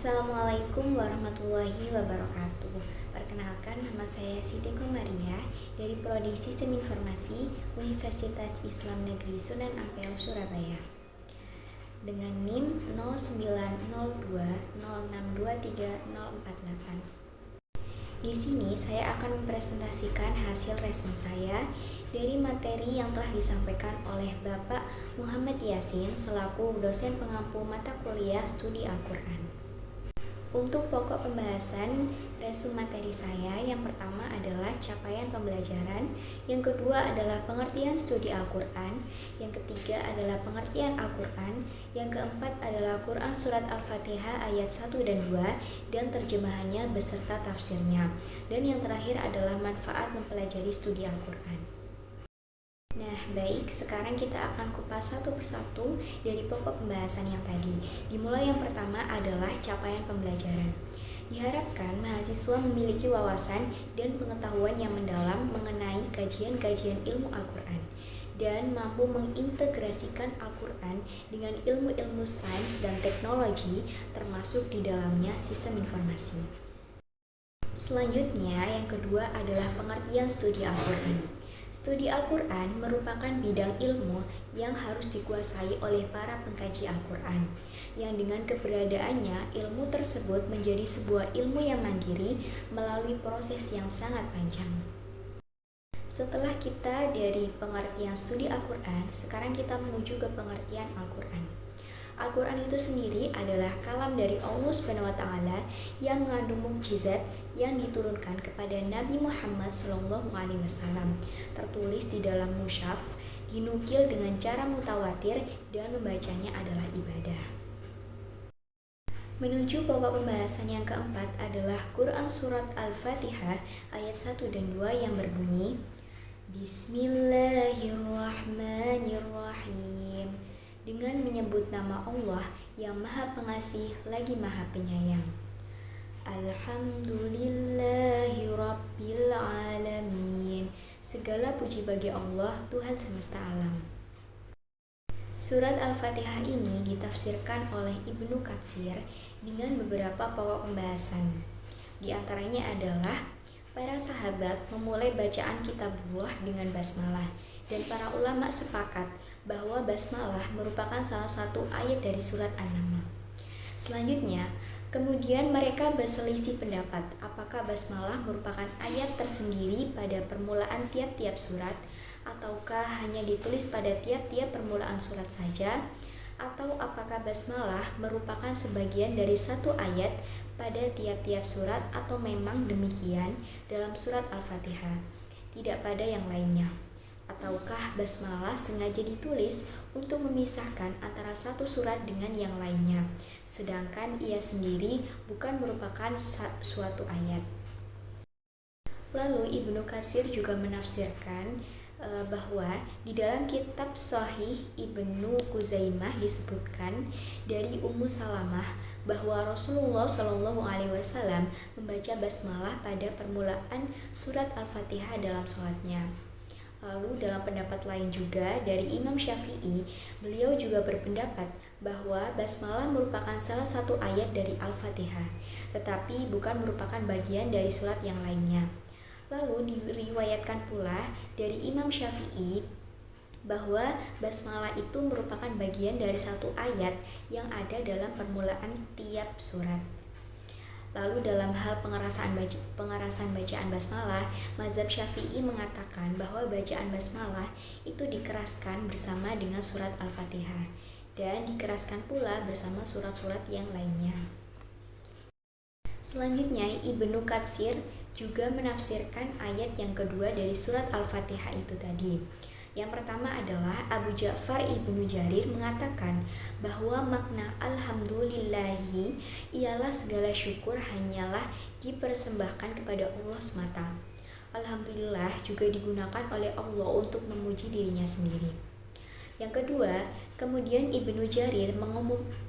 Assalamualaikum warahmatullahi wabarakatuh. Perkenalkan, nama saya Siti Komaria dari Prodi Sistem Informasi Universitas Islam Negeri Sunan Ampel, Surabaya. Dengan NIM 090206230048. Di sini saya akan mempresentasikan hasil resume saya dari materi yang telah disampaikan oleh Bapak Muhammad Yasin selaku dosen pengampu mata kuliah studi Al-Quran. Untuk pokok pembahasan resume materi saya, yang pertama adalah capaian pembelajaran, yang kedua adalah pengertian studi Al-Quran, yang ketiga adalah pengertian Al-Quran, yang keempat adalah Quran Surat Al-Fatihah ayat 1 dan 2 dan terjemahannya beserta tafsirnya, dan yang terakhir adalah manfaat mempelajari studi Al-Quran. Nah, baik, sekarang kita akan kupas satu persatu dari pokok pembahasan yang tadi. Dimulai yang pertama adalah capaian pembelajaran. Diharapkan mahasiswa memiliki wawasan dan pengetahuan yang mendalam mengenai kajian-kajian ilmu Al-Quran dan mampu mengintegrasikan Al-Quran dengan ilmu-ilmu sains dan teknologi termasuk di dalamnya sistem informasi. Selanjutnya, yang kedua adalah pengertian studi Al-Quran. Studi Al-Quran merupakan bidang ilmu yang harus dikuasai oleh para pengkaji Al-Quran, yang dengan keberadaannya ilmu tersebut menjadi sebuah ilmu yang mandiri melalui proses yang sangat panjang. Setelah kita dari pengertian studi Al-Quran, sekarang kita menuju ke pengertian Al-Quran. Al-Quran itu sendiri adalah kalam dari Allah SWT yang mengandung mukjizat yang diturunkan kepada Nabi Muhammad SAW, tertulis di dalam mushaf, dinukil dengan cara mutawatir, dan membacanya adalah ibadah. Menuju pokok pembahasan yang keempat adalah Quran Surat Al-Fatihah ayat 1 dan 2 yang berbunyi Bismillahirrahmanirrahim, dengan menyebut nama Allah yang Maha Pengasih lagi Maha Penyayang. Alhamdulillahirabbil alamin, segala puji bagi Allah, Tuhan semesta alam. Surat Al-Fatihah ini ditafsirkan oleh Ibnu Katsir dengan beberapa pokok pembahasan. Di antaranya adalah para sahabat memulai bacaan kitabullah dengan basmalah, dan para ulama sepakat bahwa basmalah merupakan salah satu ayat dari surat An-Naml. Selanjutnya, kemudian mereka berselisih pendapat apakah basmalah merupakan ayat tersendiri pada permulaan tiap-tiap surat, ataukah hanya ditulis pada tiap-tiap permulaan surat saja, atau apakah basmalah merupakan sebagian dari satu ayat pada tiap-tiap surat, atau memang demikian dalam surat Al-Fatihah, tidak pada yang lainnya. Ataukah basmalah sengaja ditulis untuk memisahkan antara satu surat dengan yang lainnya, sedangkan ia sendiri bukan merupakan suatu ayat. Lalu Ibnu Katsir juga menafsirkan bahwa di dalam kitab Sahih Ibnu Khuzaimah disebutkan dari Ummu Salamah bahwa Rasulullah SAW membaca basmalah pada permulaan surat Al-Fatihah dalam sholatnya. Lalu dalam pendapat lain juga dari Imam Syafi'i, beliau juga berpendapat bahwa basmalah merupakan salah satu ayat dari Al-Fatihah, tetapi bukan merupakan bagian dari surat yang lainnya. Lalu diriwayatkan pula dari Imam Syafi'i bahwa basmalah itu merupakan bagian dari satu ayat yang ada dalam permulaan tiap surat. Lalu dalam hal pengerasan bacaan basmalah, mazhab Syafi'i mengatakan bahwa bacaan basmalah itu dikeraskan bersama dengan surat Al-Fatihah dan dikeraskan pula bersama surat-surat yang lainnya. Selanjutnya, Ibnu Katsir juga menafsirkan ayat yang kedua dari surat Al-Fatihah itu tadi. Yang pertama adalah Abu Ja'far Ibnu Jarir mengatakan bahwa makna alhamdulillahi ialah segala syukur hanyalah dipersembahkan kepada Allah semata. Alhamdulillah juga digunakan oleh Allah untuk memuji dirinya sendiri. Yang kedua, kemudian Ibnu Jarir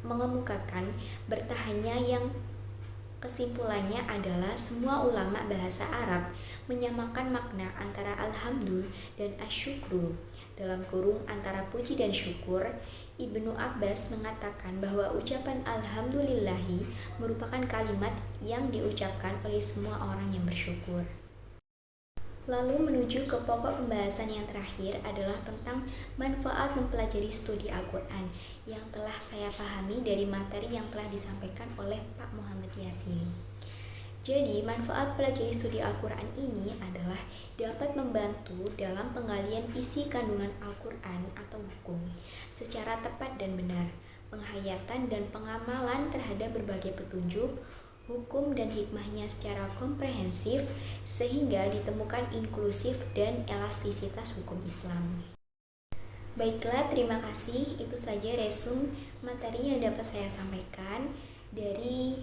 mengemukakan bertahannya yang Kesimpulannya adalah semua ulama bahasa Arab menyamakan makna antara alhamdu dan asyukru. Dalam kurung antara puji dan syukur, Ibnu Abbas mengatakan bahwa ucapan alhamdulillahi merupakan kalimat yang diucapkan oleh semua orang yang bersyukur. Lalu menuju ke pokok pembahasan yang terakhir adalah tentang manfaat mempelajari studi Al-Quran yang telah saya pahami dari materi yang telah disampaikan oleh Pak Muhammad Yasin. Jadi, manfaat pelajari studi Al-Quran ini adalah dapat membantu dalam penggalian isi kandungan Al-Quran atau hukum secara tepat dan benar, penghayatan dan pengamalan terhadap berbagai petunjuk, hukum dan hikmahnya secara komprehensif sehingga ditemukan inklusif dan elastisitas hukum Islam. Baiklah, terima kasih. Itu saja resum materi yang dapat saya sampaikan dari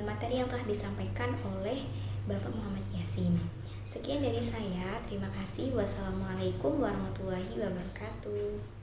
materi yang telah disampaikan oleh Bapak Muhammad Yasin. Sekian dari saya. Terima kasih. Wassalamualaikum warahmatullahi wabarakatuh.